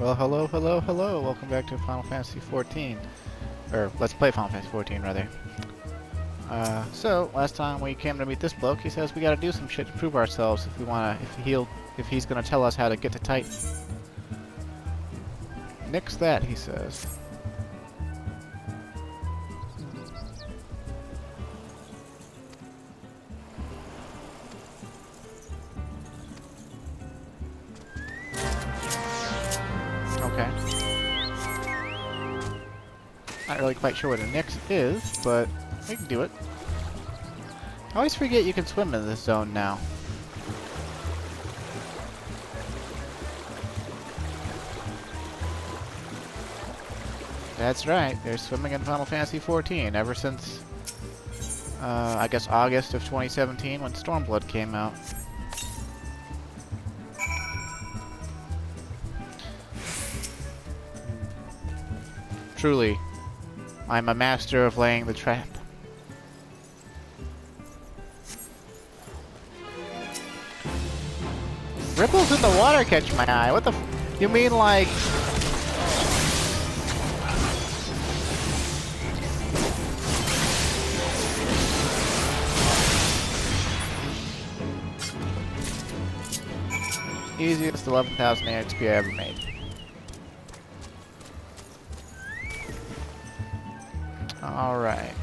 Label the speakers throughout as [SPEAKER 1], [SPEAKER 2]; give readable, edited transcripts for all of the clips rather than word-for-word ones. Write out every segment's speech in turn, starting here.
[SPEAKER 1] Well, hello, hello, hello. Welcome back to Final Fantasy XIV. Or, let's play Final Fantasy XIV, rather. So, last time we came to meet this bloke, he says we gotta do some shit to prove ourselves if we wanna, if he's gonna tell us how to get to Titan. Nix that, he says. Okay. Not really quite sure what a Nix is, but we can do it. I always forget you can swim in this zone now. That's right, there's swimming in Final Fantasy XIV ever since, I guess August of 2017 when Stormblood came out. Truly, I'm a master of laying the trap. Ripples in the water catch my eye. What the f— you mean like— easiest 11,000 XP I ever made. Alright.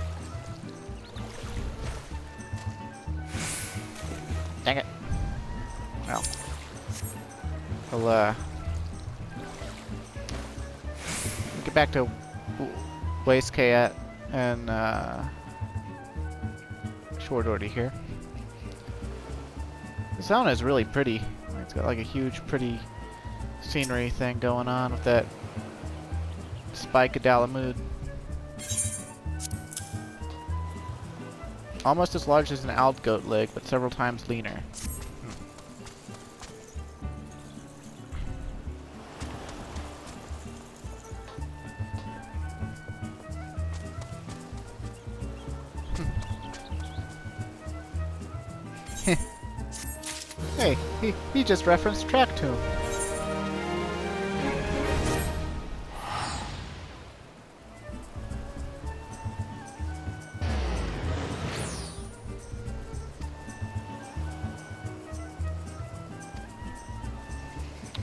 [SPEAKER 1] Dang it. Well. We'll, get back to Wheiskaet and, short order here. The zone is really pretty. It's got like a huge, pretty scenery thing going on with that Spike-a-Dalla mood. Almost as large as an owl goat leg, but several times leaner. Hey, he just referenced Track Tomb.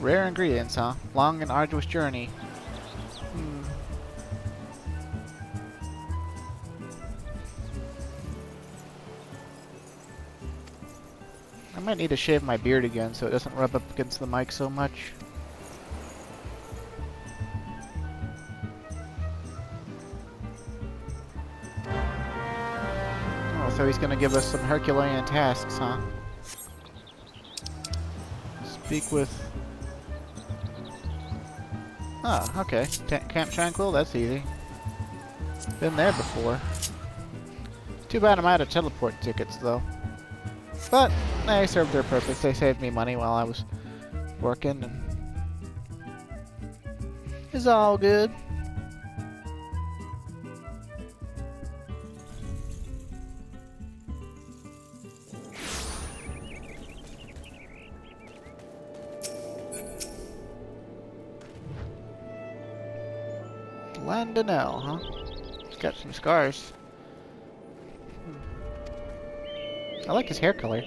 [SPEAKER 1] Rare ingredients, huh? Long and arduous journey. I might need to shave my beard again so it doesn't rub up against the mic so much. Oh, so he's gonna give us some Herculean tasks, huh? Speak with... oh, okay. Camp Tranquil, that's easy. Been there before. Too bad I'm out of teleport tickets, though. But they served their purpose. They saved me money while I was working, and it's all good. Landonell, huh? He's got some scars. I like his hair color.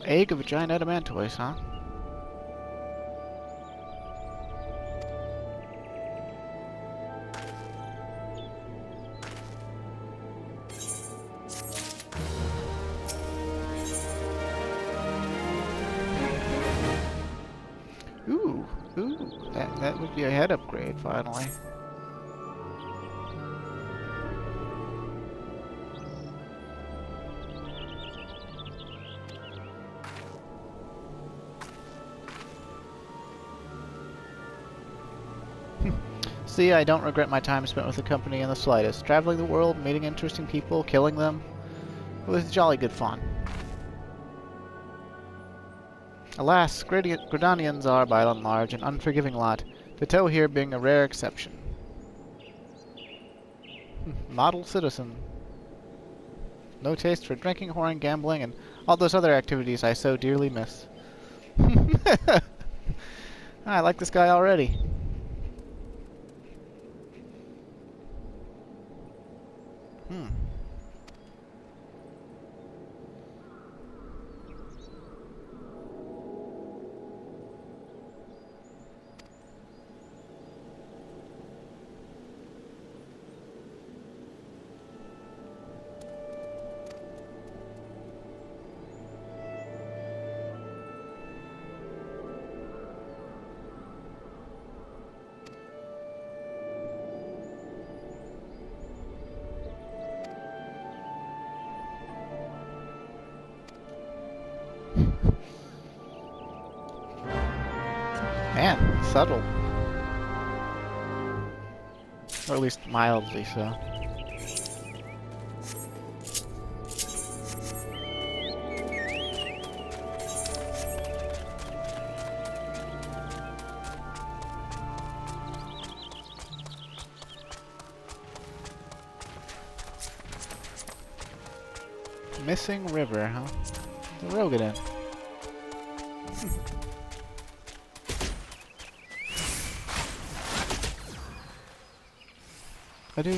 [SPEAKER 1] Egg of a giant adamantoise, huh? Ooh, that would be a head upgrade, finally. See, I don't regret my time spent with the company in the slightest. Traveling the world, meeting interesting people, killing them. It was jolly good fun. Alas, Gridanians are, by and large, an unforgiving lot, the Toe here being a rare exception. Model citizen. No taste for drinking, whoring, gambling, and all those other activities I so dearly miss. I like this guy already. Man, subtle. Or at least mildly so. Missing river, huh? The Rogaden. For the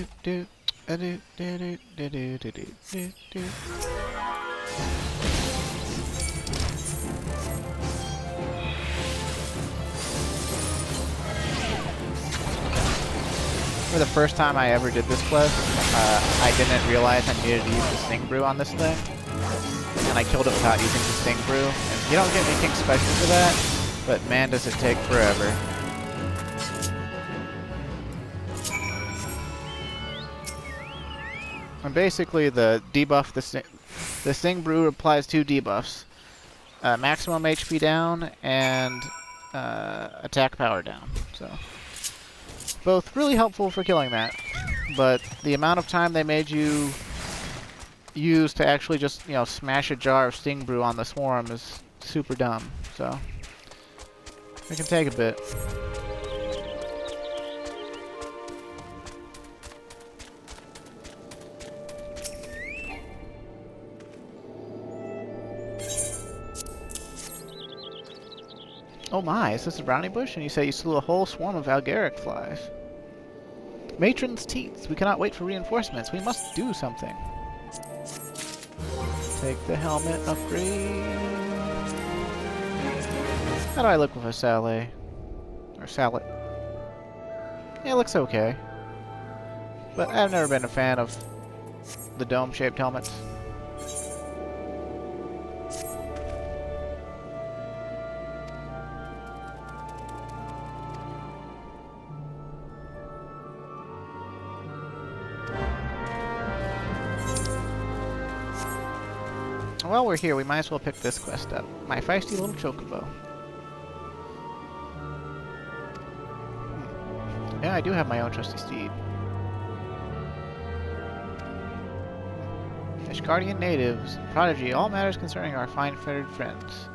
[SPEAKER 1] first time I ever did this quest, I didn't realize I needed to use the Sting Brew on this thing. And I killed it without using the Sting Brew. And you don't get anything special for that, but man does it take forever. And basically the debuff, the Sting Brew applies two debuffs. Maximum HP down and attack power down. So both really helpful for killing that. But the amount of time they made you use to actually just, you know, smash a jar of Sting Brew on the swarm is super dumb. So it can take a bit. Oh my, is this a brownie bush? And you say you slew a whole swarm of Algaric flies. Matron's teats. We cannot wait for reinforcements. We must do something. Take the helmet upgrade. How do I look with a salad? Or salad? Yeah, it looks okay. But I've never been a fan of the dome-shaped helmets. While we're here, we might as well pick this quest up. My feisty little chocobo. Yeah, I do have my own trusty steed. Ishgardian natives, prodigy, all matters concerning our fine-fettered friends.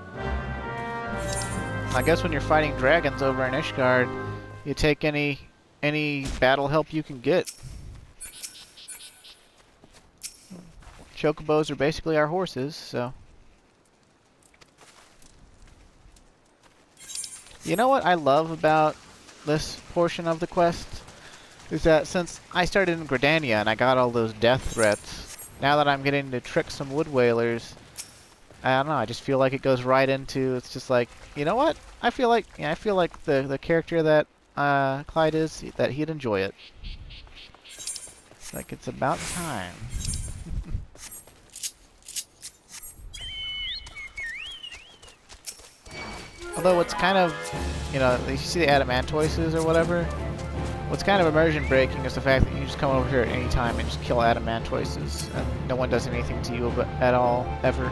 [SPEAKER 1] I guess when you're fighting dragons over in Ishgard, you take any battle help you can get. Chocobos are basically our horses, so... You know what I love about this portion of the quest? Is that since I started in Gridania and I got all those death threats, now that I'm getting to trick some wood whalers, I don't know, I just feel like it goes right into, it's just like, you know what? I feel like the character that Clyde is, that he'd enjoy it. Like, it's about time. Although what's kind of, you know, you see the adamantoises or whatever, what's kind of immersion breaking is the fact that you just come over here at any time and just kill adamantoises, and no one does anything to you at all, ever.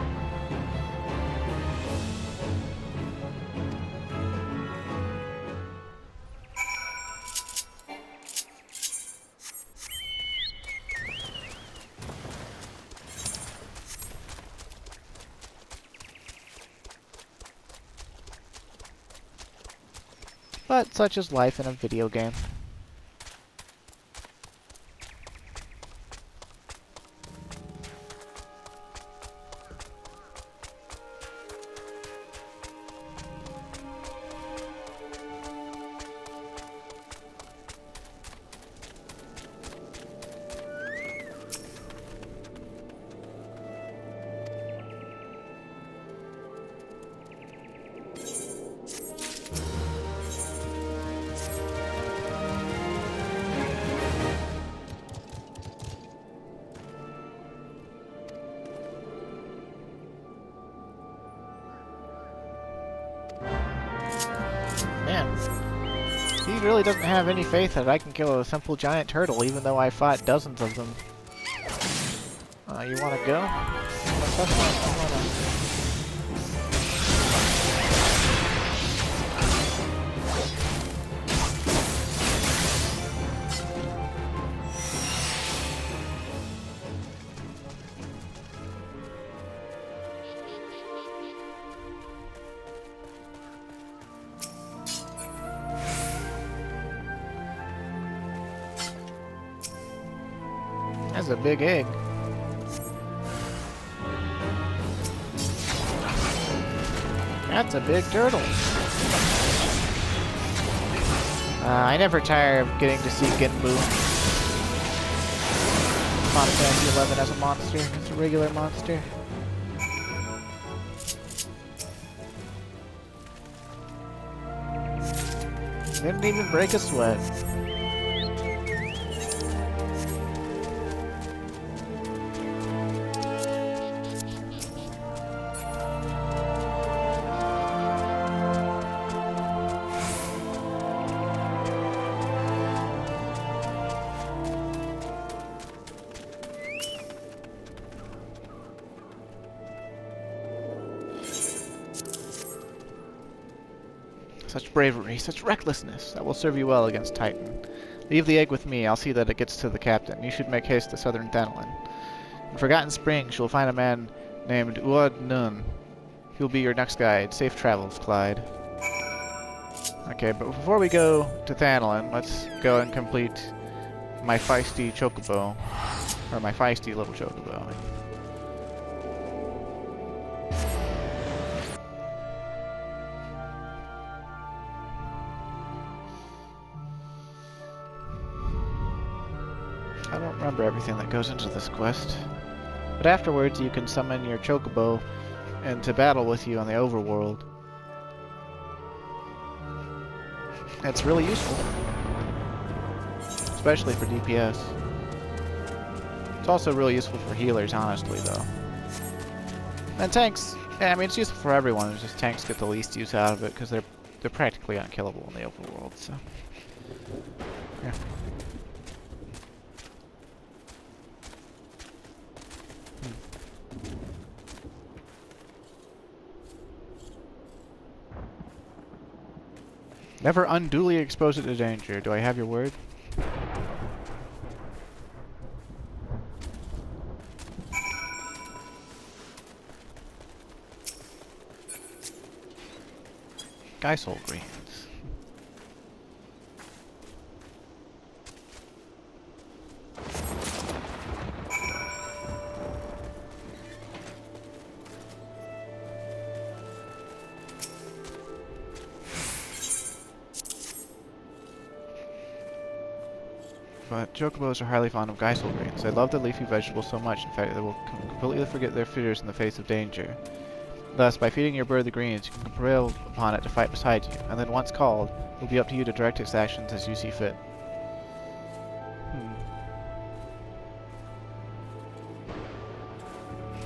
[SPEAKER 1] But such is life in a video game. man. He really doesn't have any faith that I can kill a simple giant turtle, even though I fought dozens of them. You wanna go? That's a big egg. That's a big turtle. I never tire of getting to see Genbu. Final Fantasy XI as a monster. It's a regular monster. Didn't even break a sweat. Such bravery, such recklessness, that will serve you well against Titan. Leave the egg with me, I'll see that it gets to the captain. You should make haste to southern THANALAN. In Forgotten Springs, you'll find a man named Nunh. He'll be your next guide. Safe travels, Clyde. Okay, but before we go to THANALAN, let's go and complete my feisty chocobo. Or my feisty little chocobo. I don't remember everything that goes into this quest. But afterwards you can summon your chocobo into battle with you on the overworld. It's really useful. Especially for DPS. It's also really useful for healers, honestly, though. And tanks, yeah, I mean, it's useful for everyone. It's just tanks get the least use out of it because they're practically unkillable in the overworld, so... yeah. Never unduly expose it to danger. Do I have your word? Geisel greens. But chocobos are highly fond of geisel greens. They love the leafy vegetable so much, in fact, they will completely forget their fears in the face of danger. Thus, by feeding your bird the greens, you can prevail upon it to fight beside you, and then once called, it will be up to you to direct its actions as you see fit.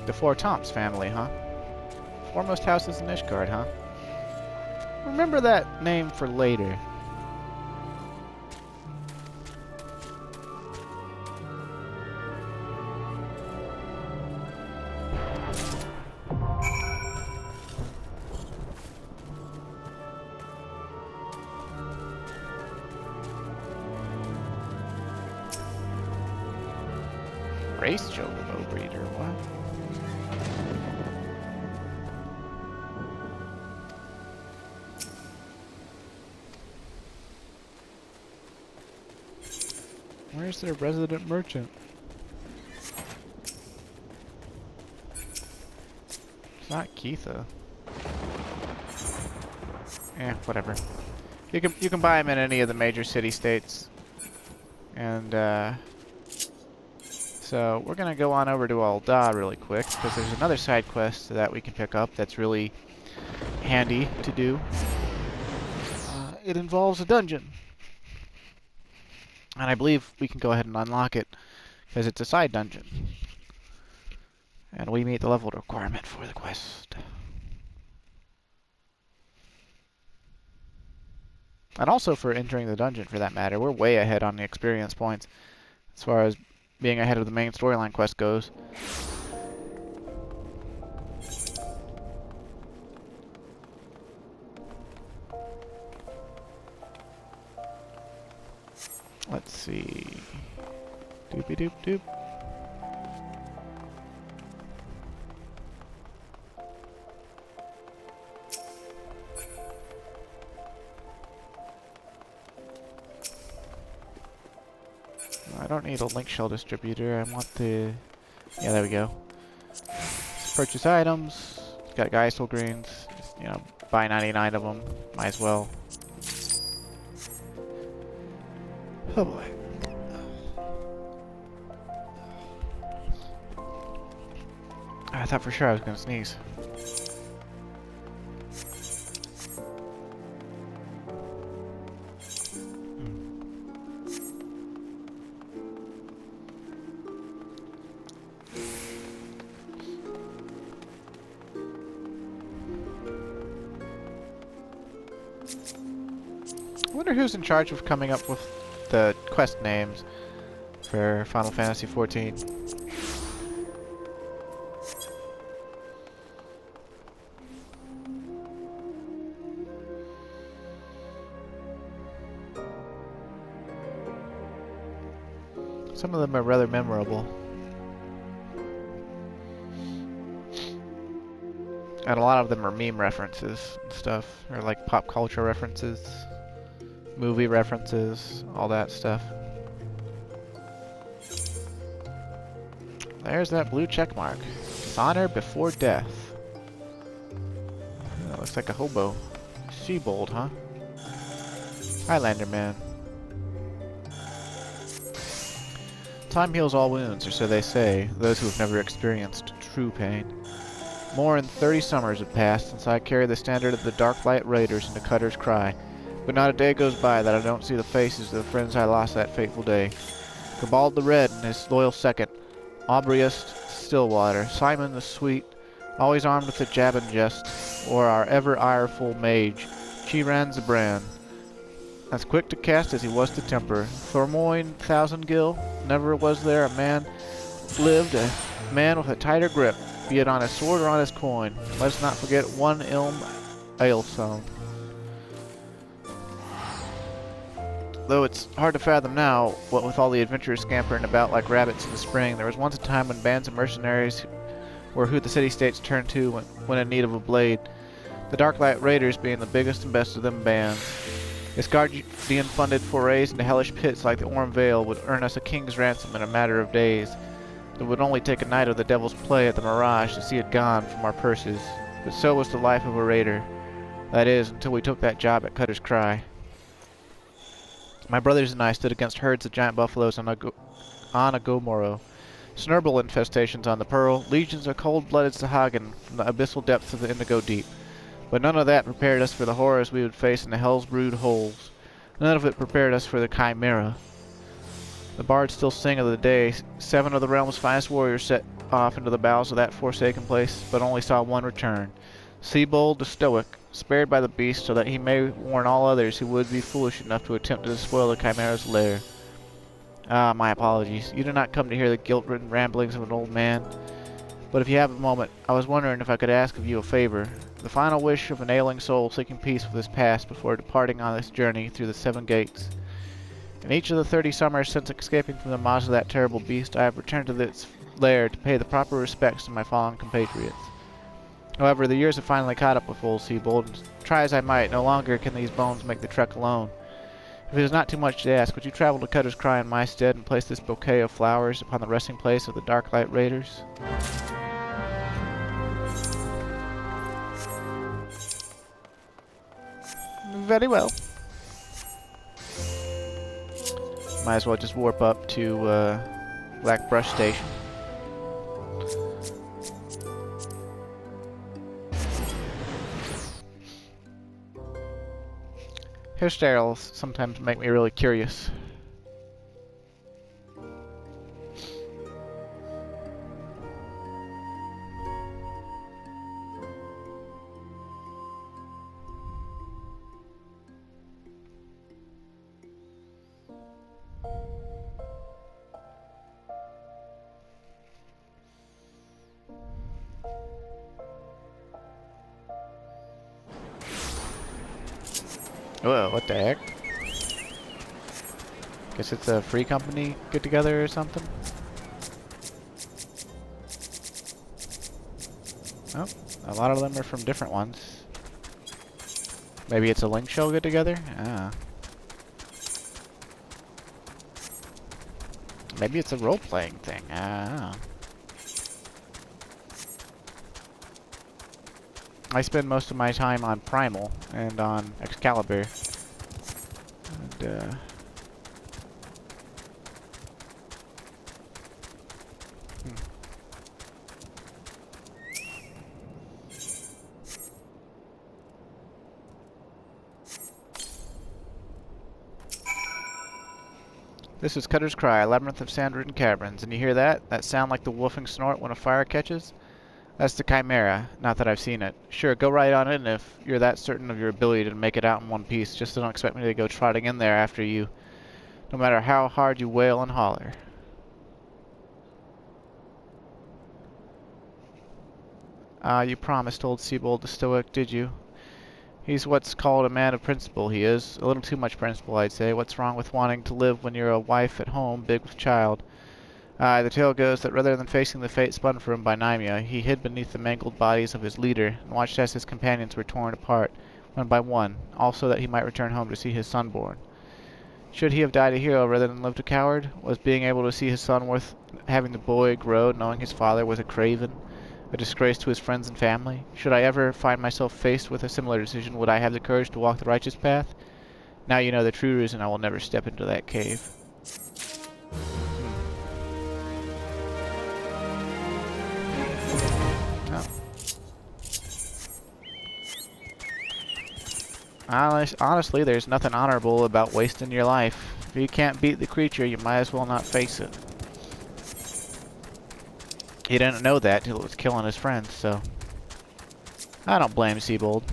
[SPEAKER 1] The Four Tomps family, huh? Foremost houses in Ishgard, huh? Remember that name for later. Race chocobo breeder, what? Where's their resident merchant? It's not Keitha. Whatever. You can buy them in any of the major city-states. And so we're gonna go on over to UL'DAH really quick because there's another side quest that we can pick up that's really handy to do. It involves a dungeon. And I believe we can go ahead and unlock it because it's a side dungeon. And we meet the level requirement for the quest. And also for entering the dungeon, for that matter. We're way ahead on the experience points as far as being ahead of the main storyline quest goes. Let's see. Doopy doop doop. I don't need a link shell distributor. I want the... Yeah, there we go. Purchase items. Got Geisel greens. Just, you know, buy 99 of them. Might as well. Oh boy. I thought for sure I was gonna sneeze. I wonder who's in charge of coming up with the quest names for Final Fantasy XIV. Some of them are rather memorable. And a lot of them are meme references and stuff, or like pop culture references. Movie references, all that stuff. There's that blue check mark. Dishonor before death. That looks like a hobo. Seabold, huh? Highlander man. Time heals all wounds, or so they say, those who have never experienced true pain. More than 30 summers have passed since I carried the standard of the Darklight Raiders into Cutter's Cry. But not a day goes by that I don't see the faces of the friends I lost that fateful day. Cabald the Red and his loyal second, Aubrius Stillwater, Simon the Sweet, always armed with the jab and jest, or our ever ireful mage, Chiran Zabran, as quick to cast as he was to temper. Thormoin Thousandgill, never was there a man lived, a man with a tighter grip, be it on his sword or on his coin. Let's not forget one Ilm Ailstone. Though it's hard to fathom now, what with all the adventurers scampering about like rabbits in the spring, there was once a time when bands of mercenaries were who the city-states turned to when in need of a blade. The Darklight Raiders being the biggest and best of them bands. Its guardian-funded forays into hellish pits like the Orm Vale would earn us a king's ransom in a matter of days. It would only take a night of the devil's play at the Mirage to see it gone from our purses. But so was the life of a raider. That is, until we took that job at Cutter's Cry. My brothers and I stood against herds of giant buffaloes on Agomoro, snurble infestations on the Pearl, legions of cold-blooded Sahagin from the abyssal depths of the Indigo Deep. But none of that prepared us for the horrors we would face in the Hell's Brood holes. None of it prepared us for the Chimera. The bards still sing of the day. 7 of the realm's finest warriors set off into the bowels of that forsaken place, but only saw one return. Seabold the Stoic, spared by the beast so that he may warn all others who would be foolish enough to attempt to despoil the Chimera's lair. Ah, my apologies. You did not come to hear the guilt-ridden ramblings of an old man. But if you have a moment, I was wondering if I could ask of you a favor. The final wish of an ailing soul seeking peace with his past before departing on this journey through the 7 gates. In each of the 30 summers since escaping from the maws of that terrible beast, I have returned to its lair to pay the proper respects to my fallen compatriots. However, the years have finally caught up with old Seabold, and try as I might, no longer can these bones make the trek alone. If it is not too much to ask, would you travel to Cutter's Cry in my stead and place this bouquet of flowers upon the resting place of the Darklight Raiders? Very well. Might as well just warp up to Black Brush Station. Hairstyles sometimes make me really curious. Whoa, what the heck? Guess it's a free company get together or something? Oh, a lot of them are from different ones. Maybe it's a link shell get together? Ah. Maybe it's a role-playing thing. Ah. I spend most of my time on Primal and on Excalibur. And, This is Cutter's Cry, Labyrinth of Sand-ridden Caverns. And you hear that? That sound like the wolfing snort when a fire catches? That's the Chimera, not that I've seen it. Sure, go right on in if you're that certain of your ability to make it out in one piece. Just don't expect me to go trotting in there after you, no matter how hard you wail and holler. You promised old Siebold the Stoic, did you? He's what's called a man of principle, he is. A little too much principle, I'd say. What's wrong with wanting to live when you're a wife at home, big with child? The tale goes that rather than facing the fate spun for him by Nymea, he hid beneath the mangled bodies of his leader and watched as his companions were torn apart, one by one, also that he might return home to see his son born. Should he have died a hero rather than lived a coward? Was being able to see his son worth having the boy grow, knowing his father was a craven? A disgrace to his friends and family? Should I ever find myself faced with a similar decision, would I have the courage to walk the righteous path? Now you know the true reason I will never step into that cave. Honestly, there's nothing honorable about wasting your life. If you can't beat the creature, you might as well not face it. He didn't know that till it was killing his friends, so I don't blame Siebold.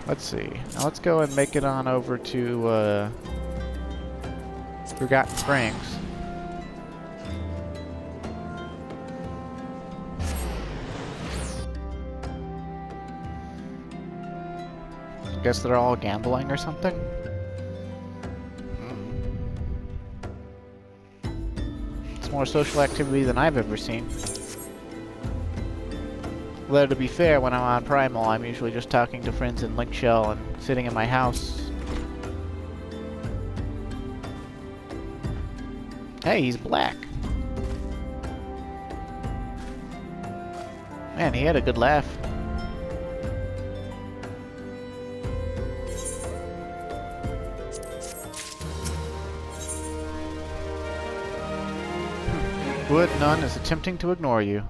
[SPEAKER 1] Let's see. Now let's go and make it on over to Forgotten Springs. Guess they're all gambling or something? It's more social activity than I've ever seen. Though to be fair, when I'm on Primal, I'm usually just talking to friends in Link Shell and sitting in my house. Hey, he's black. Man, he had a good laugh. Wood Nunh is attempting to ignore you.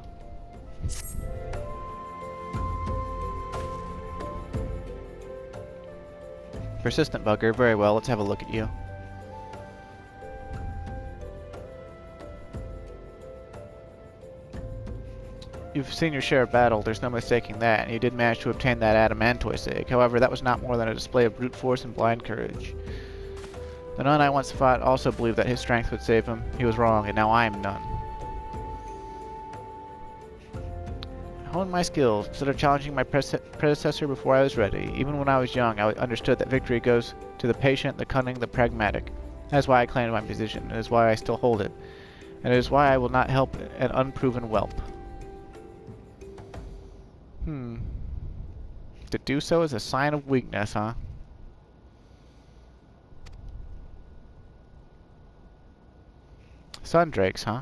[SPEAKER 1] Persistent bugger, very well, let's have a look at you. You've seen your share of battle, there's no mistaking that, and you did manage to obtain that adamantoise egg. However, that was not more than a display of brute force and blind courage. The Nunh I once fought also believed that his strength would save him. He was wrong, and now I'm Nunh. Hone my skills, instead of challenging my predecessor before I was ready. Even when I was young, I understood that victory goes to the patient, the cunning, the pragmatic. That is why I claimed my position. It is why I still hold it. And it is why I will not help an unproven whelp. To do so is a sign of weakness, huh? Sundrakes, huh?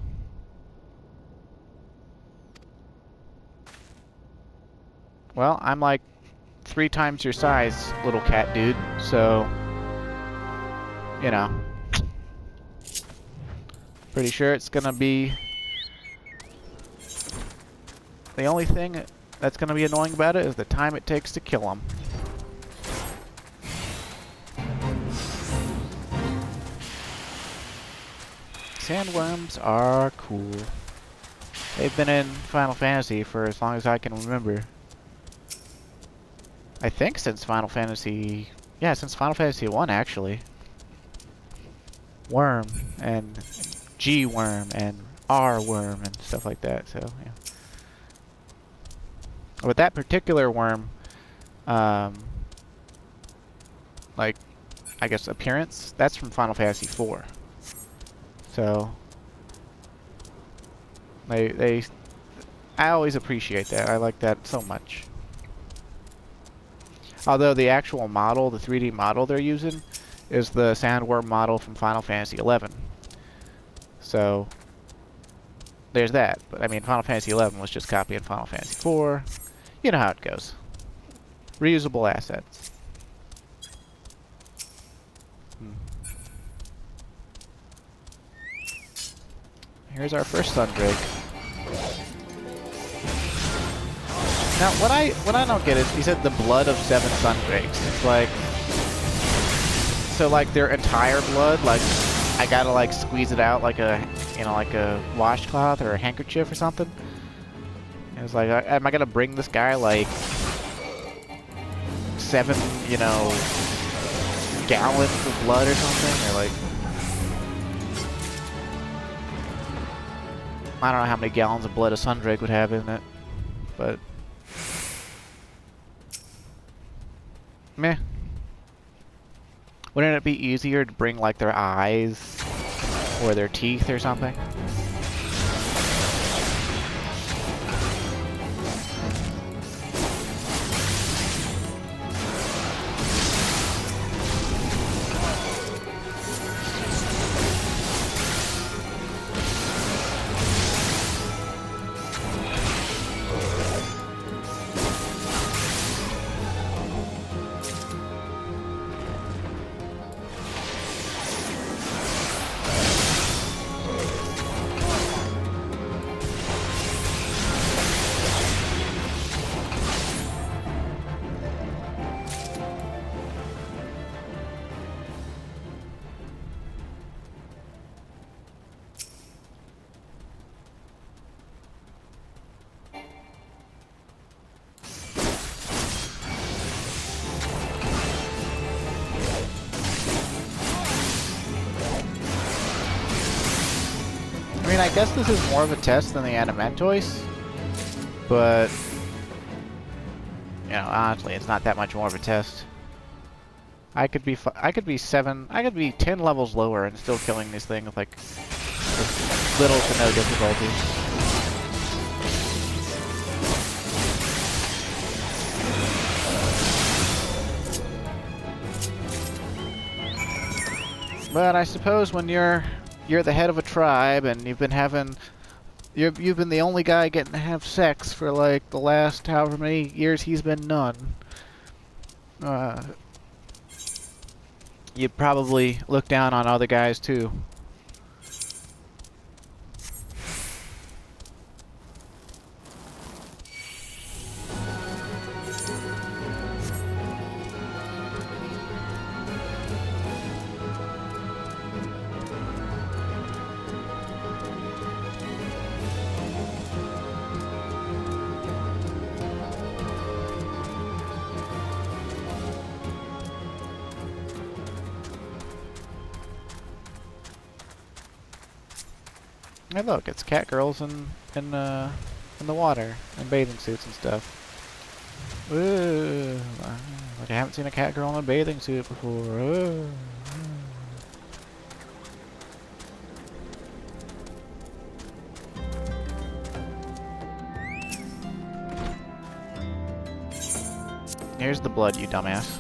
[SPEAKER 1] Well, I'm like 3 times your size, little cat dude, so, you know. Pretty sure it's gonna be... The only thing that's gonna be annoying about it is the time it takes to kill him. Sandworms are cool. They've been in Final Fantasy for as long as I can remember. I think since Final Fantasy... Yeah, since Final Fantasy 1, actually. worm and G worm and R worm and stuff like that. So yeah. With that particular worm, like I guess appearance, that's from Final Fantasy IV. So I always appreciate that. I like that so much. Although the actual model, the 3D model they're using, is the sandworm model from Final Fantasy XI. So there's that. But I mean, Final Fantasy XI was just copying Final Fantasy IV. You know how it goes. Reusable assets. Here's our first Sundrake. Now, what I don't get is, he said the blood of 7 Sundrakes. It's like, so like their entire blood, like I gotta like squeeze it out like a, you know, like a washcloth or a handkerchief or something. It was like, am I gonna bring this guy like 7, you know, gallons of blood or something, or like, I don't know how many gallons of blood a Sundrake would have in it, but meh. Wouldn't it be easier to bring like their eyes or their teeth or something? I mean, I guess this is more of a test than the Adamantoise, but you know, honestly, it's not that much more of a test. I could be 10 levels lower and still killing these things like with little to no difficulty. But I suppose when you're the head of a tribe and you've been the only guy getting to have sex for like the last however many years he's been Nunh, you'd probably look down on other guys too. Hey, look, it's cat girls in the water in bathing suits and stuff. Ooh, like I haven't seen a cat girl in a bathing suit before. Ooh. Here's the blood, you dumbass.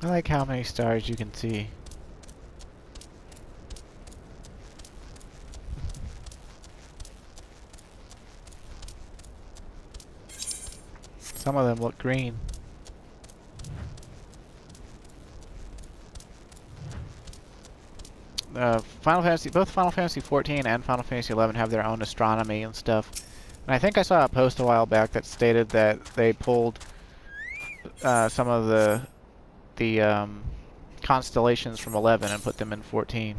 [SPEAKER 1] I like how many stars you can see. Some of them look green. Both Final Fantasy XIV and Final Fantasy XI have their own astronomy and stuff. And I think I saw a post a while back that stated that they pulled some of the constellations from 11 and put them in 14.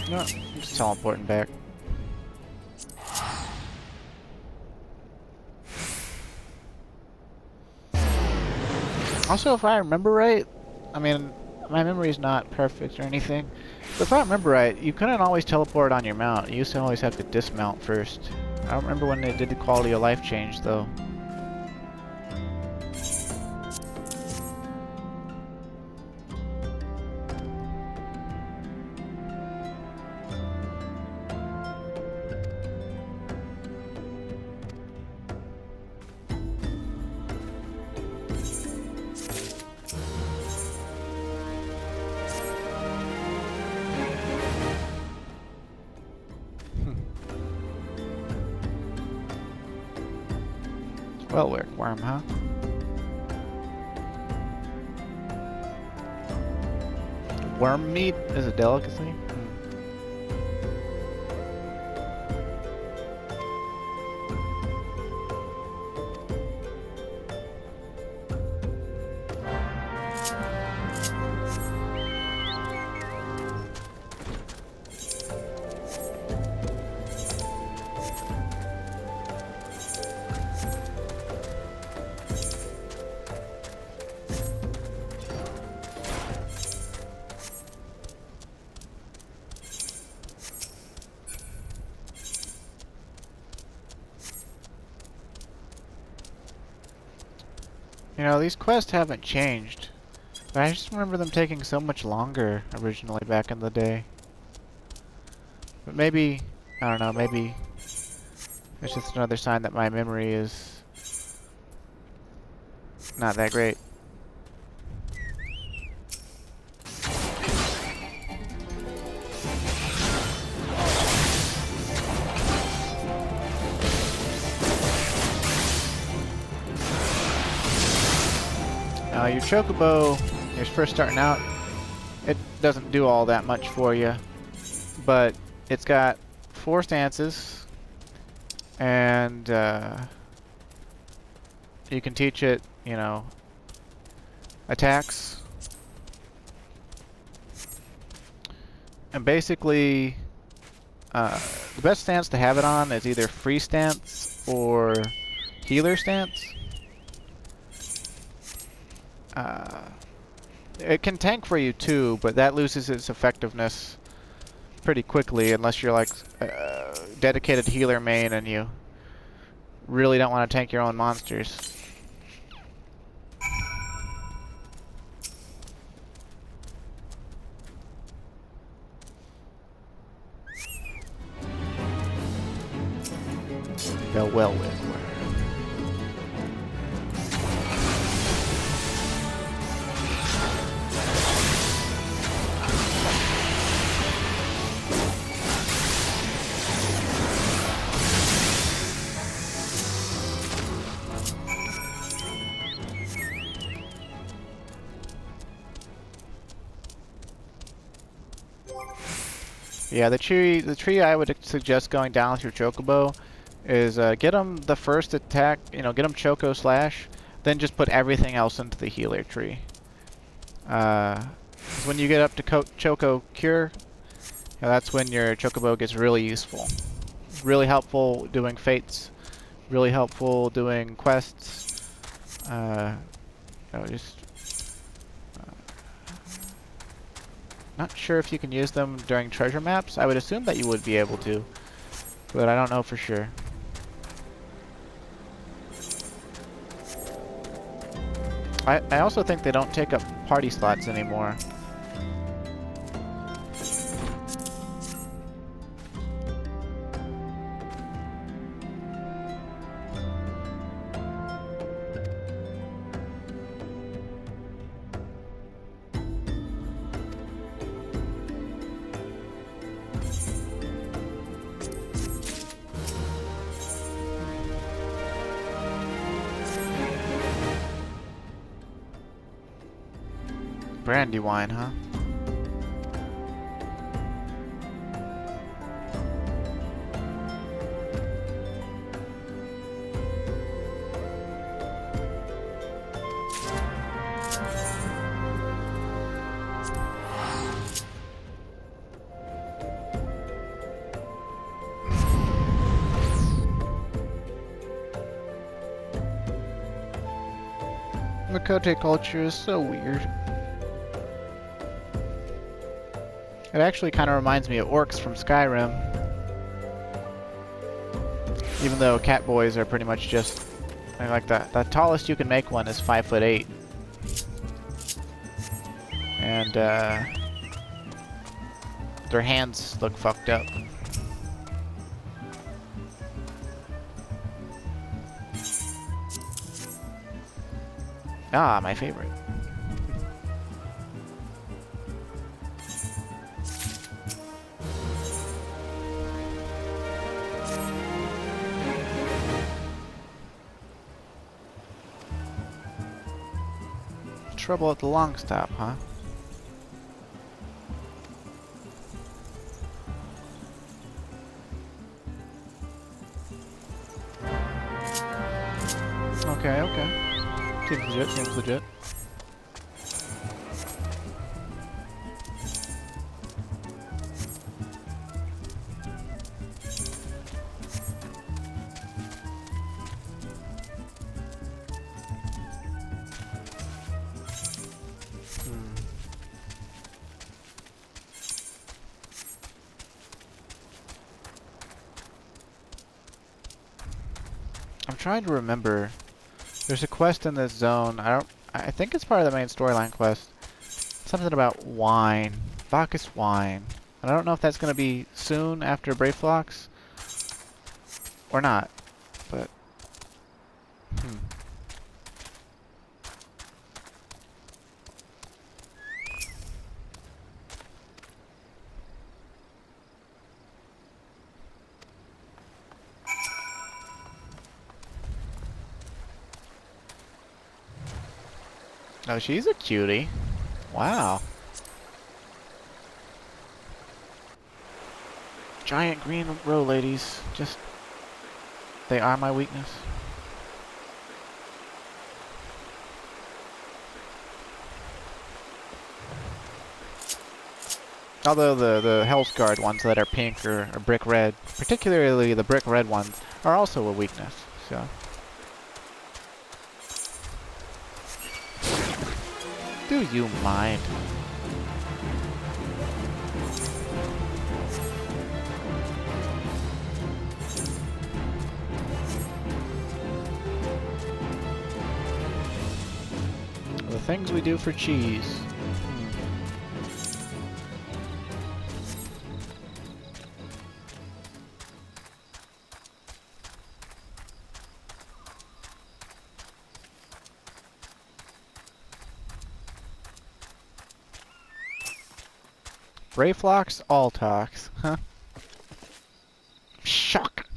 [SPEAKER 1] No, I'm just teleporting back. Also, if I remember right, I mean, my memory is not perfect or anything, but if I remember right, you couldn't always teleport on your mount. You used to always have to dismount first. I don't remember when they did the quality of life change, though. Well, worm, huh? Worm meat is a delicacy? You know, these quests haven't changed, but I just remember them taking so much longer originally back in the day. But maybe, I don't know, maybe it's just another sign that my memory is not that great. Now your chocobo, when you're first starting out, it doesn't do all that much for you, but it's got 4 stances, and you can teach it, you know, attacks, and basically the best stance to have it on is either free stance or healer stance. It can tank for you too, but that loses its effectiveness pretty quickly unless you're like a dedicated healer main and you really don't want to tank your own monsters. Go well with. Yeah, the tree I would suggest going down with your chocobo is get them the first attack, you know, get them choco slash, then just put everything else into the healer tree. When you get up to choco cure, that's when your chocobo gets really useful. Really helpful doing fates, really helpful doing quests. You know, just Not sure if you can use them during treasure maps. I would assume that you would be able to, but I don't know for sure. I also think they don't take up party slots anymore. Brandy wine, huh? Wheiskaet culture is so weird. It actually kind of reminds me of orcs from Skyrim. Even though cat boys are pretty much just like the tallest you can make one is 5'8". And their hands look fucked up. Ah, my favorite. Trouble at the long stop, huh? Okay, okay. Seems legit, seems legit. I'm trying to remember. There's a quest in this zone. I think it's part of the main storyline quest. Something about wine. Bacchus wine. And I don't know if that's going to be soon after Brayflox or not. But oh, she's a cutie. Wow. Giant green row ladies. Just... they are my weakness. Although the Hellsguard ones that are pink or brick red, particularly the brick red ones, are also a weakness, so... Do you mind? The things we do for cheese. Brayflox all talks, huh? Shock!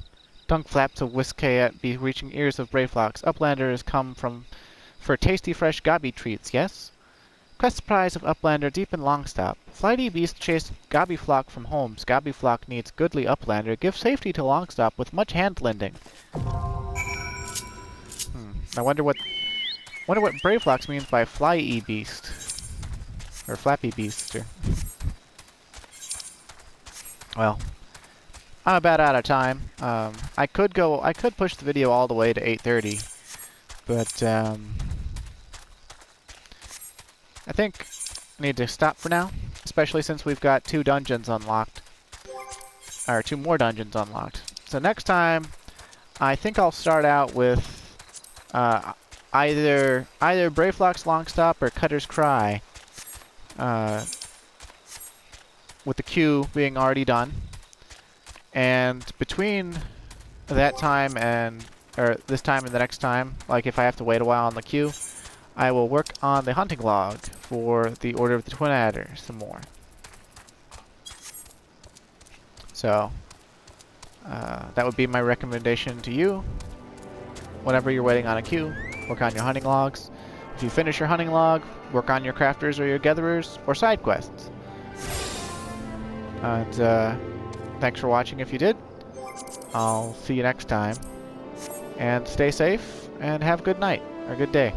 [SPEAKER 1] Tongue flaps of Wheiskaet be reaching ears of Brayflox. Uplander has come for tasty fresh gobby treats, yes? Quest prize of Uplander deep in Longstop. Flighty beast chased Gobbyflock from homes. Gobbyflock needs goodly Uplander. Give safety to Longstop with much hand-lending. I wonder what Brayflox means by fly-y beast. Or flappy beast, or... Well, I'm about out of time. I could push the video all the way to 8:30, but I think I need to stop for now. especially since we've got 2 dungeons unlocked. Or 2 more dungeons unlocked. So next time, I think I'll start out with either Brayflox Longstop or Cutter's Cry, with the queue being already done. And between that time and this time and the next time, like if I have to wait a while on the queue, I will work on the hunting log for the Order of the Twin Adder some more. So that would be my recommendation to you. Whenever you're waiting on a queue, work on your hunting logs. If you finish your hunting log, work on your crafters or your gatherers or side quests. And thanks for watching if you did. I'll see you next time. And stay safe and have a good night or good day.